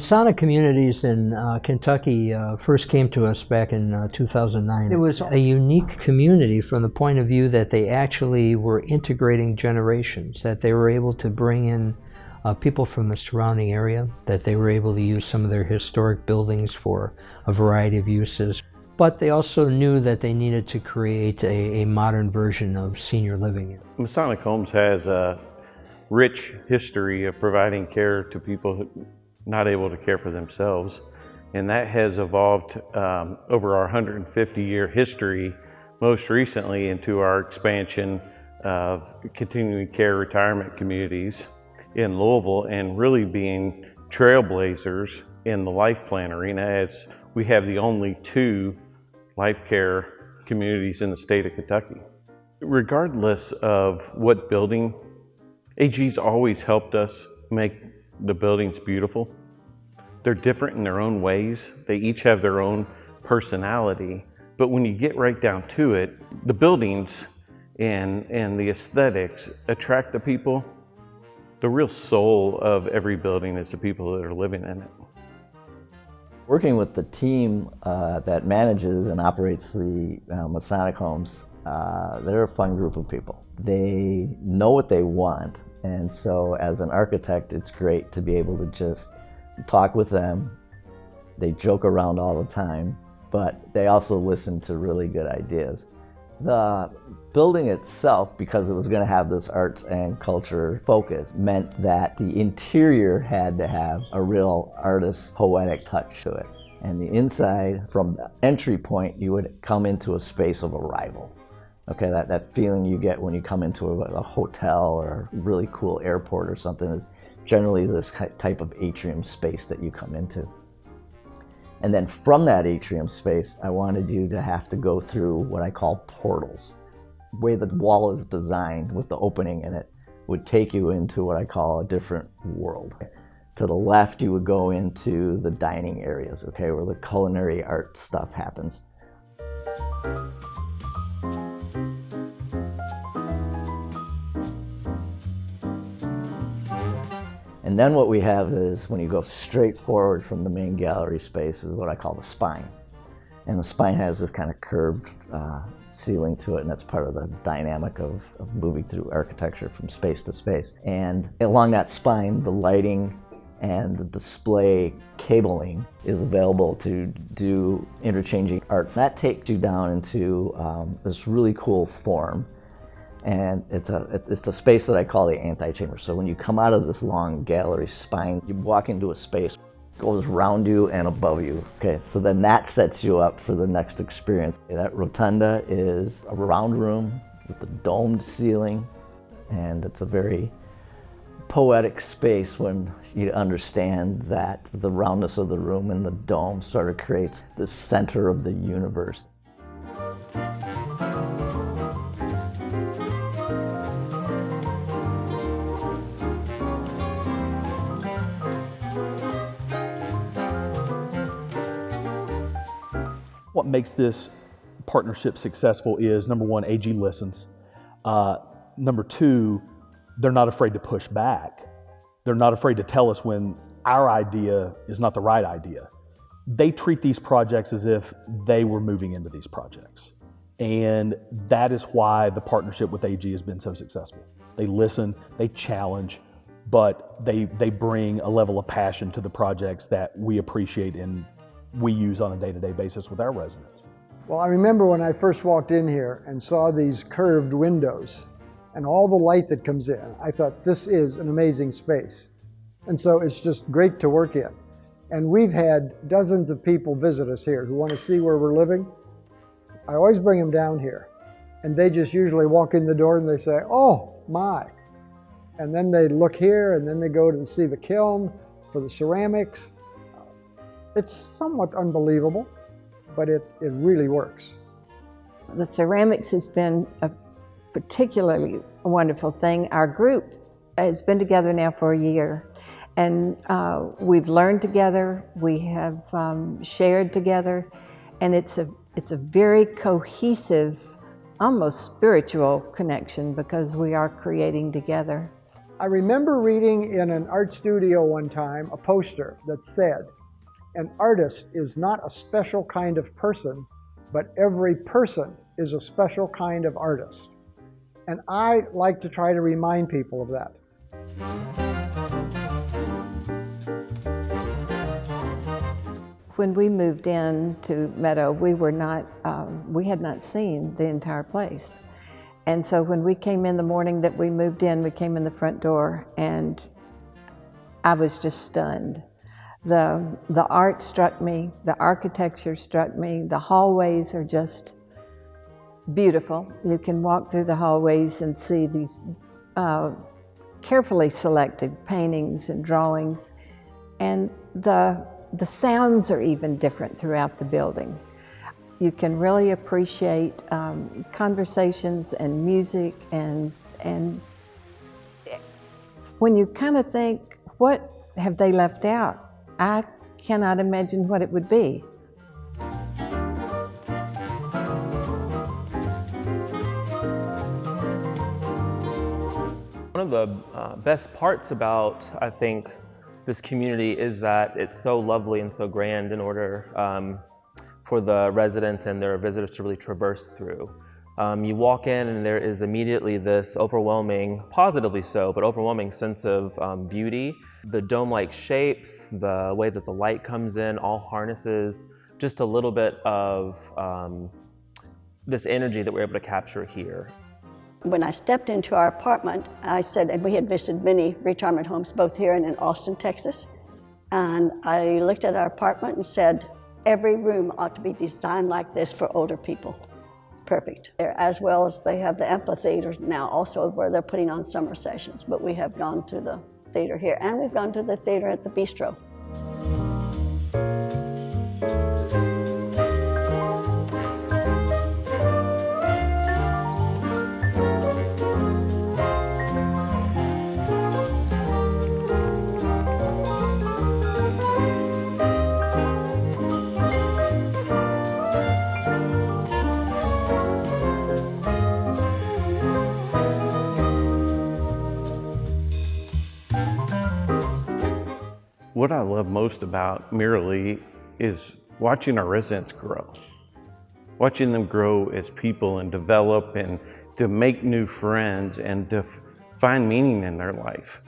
Masonic communities in Kentucky first came to us back in 2009. It was a unique community from the point of view that they actually were integrating generations, that they were able to bring in people from the surrounding area, that they were able to use some of their historic buildings for a variety of uses. But they also knew that they needed to create a modern version of senior living. Masonic Homes has a rich history of providing care to people who are not able to care for themselves. And that has evolved over our 150-year history, most recently into our expansion of continuing care retirement communities in Louisville, and really being trailblazers in the life plan arena, as we have the only 2 life care communities in the state of Kentucky. Regardless of what building, AG's always helped us make the buildings beautiful. They're different in their own ways. They each have their own personality. But when you get right down to it, the buildings and the aesthetics attract the people. The real soul of every building is the people that are living in it. Working with the team that manages and operates the Masonic Homes, they're a fun group of people. They know what they want, and so as an architect, it's great to be able to just talk with them. They joke around all the time, but they also listen to really good ideas. The building itself, because it was going to have this arts and culture focus, meant that the interior had to have a real artist, poetic touch to it. And the inside, from the entry point, you would come into a space of arrival. Okay, that feeling you get when you come into a hotel or a really cool airport or something is generally this type of atrium space that you come into. And then from that atrium space, I wanted you to have to go through what I call portals. The way the wall is designed with the opening in it would take you into what I call a different world. To the left, you would go into the dining areas, okay, where the culinary art stuff happens. And then what we have is, when you go straight forward from the main gallery space, is what I call the spine. And the spine has this kind of curved ceiling to it, and that's part of the dynamic of moving through architecture from space to space. And along that spine, the lighting and the display cabling is available to do interchanging art. That takes you down into this really cool form. And it's a space that I call the antechamber. So when you come out of this long gallery spine, you walk into a space, goes around you and above you. Okay, so then that sets you up for the next experience. That rotunda is a round room with a domed ceiling, and it's a very poetic space when you understand that the roundness of the room and the dome sort of creates the center of the universe. What makes this partnership successful is, number one, AG listens. Number two, they're not afraid to push back. They're not afraid to tell us when our idea is not the right idea. They treat these projects as if they were moving into these projects. And that is why the partnership with AG has been so successful. They listen, they challenge, but they bring a level of passion to the projects that we appreciate and we use on a day-to-day basis with our residents. Well, I remember when I first walked in here and saw these curved windows and all the light that comes in, I thought, this is an amazing space. And so it's just great to work in. And we've had dozens of people visit us here who want to see where we're living. I always bring them down here, and they just usually walk in the door and they say, oh my. And then they look here, and then they go to see the kiln for the ceramics. It's somewhat unbelievable, but it really works. The ceramics has been a particularly wonderful thing. Our group has been together now for a year, and we've learned together, we have shared together, and it's a very cohesive, almost spiritual connection because we are creating together. I remember reading in an art studio one time a poster that said, "An artist is not a special kind of person, but every person is a special kind of artist." And I like to try to remind people of that. When we moved in to Meadow, we had not seen the entire place. And so when we came in the morning that we moved in, we came in the front door and I was just stunned. The art struck me, the architecture struck me, the hallways are just beautiful. You can walk through the hallways and see these carefully selected paintings and drawings, and the sounds are even different throughout the building. You can really appreciate conversations and music, and when you kind of think, what have they left out? I cannot imagine what it would be. One of the best parts about, I think, this community is that it's so lovely and so grand in order for the residents and their visitors to really traverse through. You walk in and there is immediately this overwhelming, positively so, but overwhelming sense of beauty. The dome-like shapes, the way that the light comes in, all harnesses just a little bit of this energy that we're able to capture here. When I stepped into our apartment, I said, and we had visited many retirement homes, both here and in Austin, Texas, and I looked at our apartment and said, every room ought to be designed like this for older people. It's perfect. As well as they have the amphitheater now also where they're putting on summer sessions, but we have gone to the theater here and we've gone to the theater at the Bistro. What I love most about Merrily is watching our residents grow. Watching them grow as people and develop and to make new friends and to find meaning in their life.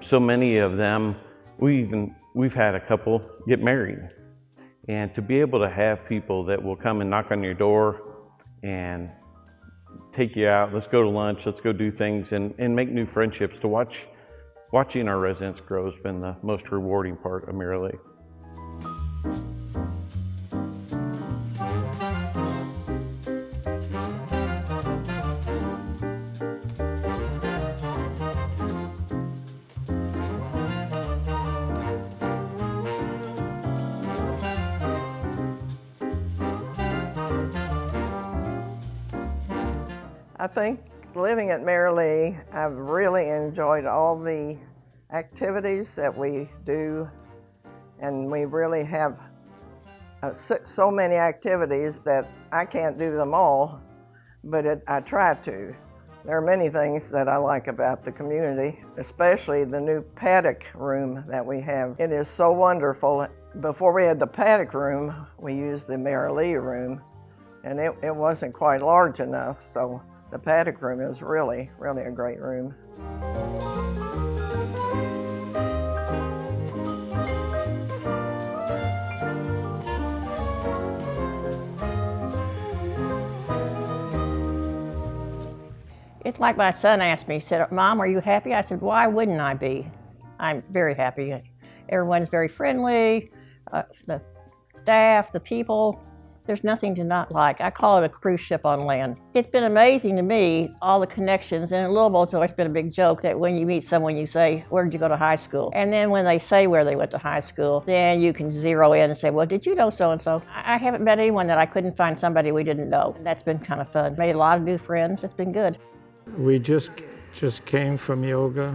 So many of them, we've had a couple get married. And to be able to have people that will come and knock on your door and take you out, let's go to lunch, let's go do things and make new friendships, to watching our residents grow has been the most rewarding part of Merrily. I think living at Merrily, I've really enjoyed all the activities that we do, and we really have so many activities that I can't do them all, but I try to. There are many things that I like about the community, especially the new paddock room that we have. It is so wonderful. Before we had the paddock room, we used the Merrily room, and it wasn't quite large enough, so the paddock room is really, really a great room. It's like my son asked me, he said, "Mom, are you happy?" I said, "Why wouldn't I be? I'm very happy. Everyone's very friendly, the staff, the people. There's nothing to not like. I call it a cruise ship on land. It's been amazing to me, all the connections. And in Louisville, it's always been a big joke that when you meet someone, you say, "Where did you go to high school?" And then when they say where they went to high school, then you can zero in and say, "Well, did you know so-and-so?" I haven't met anyone that I couldn't find somebody we didn't know. That's been kind of fun. Made a lot of new friends. It's been good. We just came from yoga.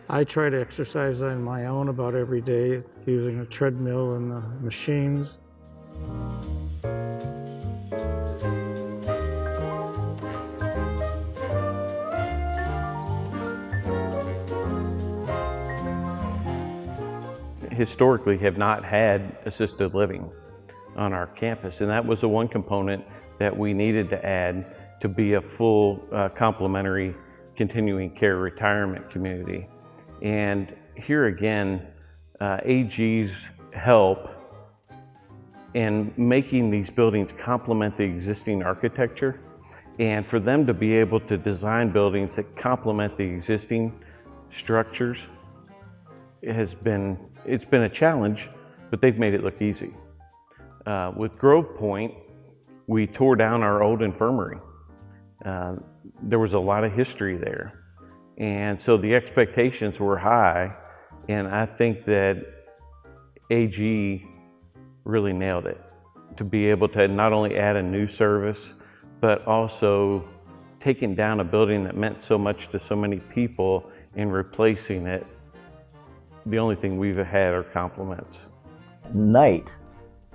I try to exercise on my own about every day using a treadmill and the machines. historically have not had assisted living on our campus, and that was the one component that we needed to add to be a full complementary continuing care retirement community. And here again, AG's help in making these buildings complement the existing architecture, and for them to be able to design buildings that complement the existing structures, it's been a challenge, but they've made it look easy. With Grove Point, we tore down our old infirmary. There was a lot of history there. And so the expectations were high, and I think that AG really nailed it to be able to not only add a new service, but also taking down a building that meant so much to so many people and replacing it. The only thing we've had are compliments. At night,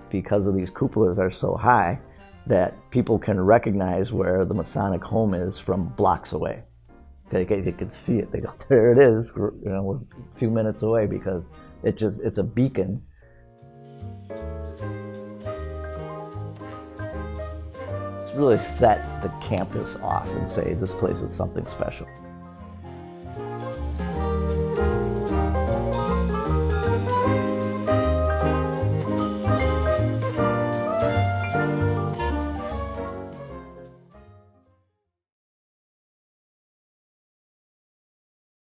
because of these cupolas are so high, that people can recognize where the Masonic home is from blocks away. They can see it. They go, there it is, you know, we're a few minutes away, because it's a beacon. It's really set the campus off and say this place is something special.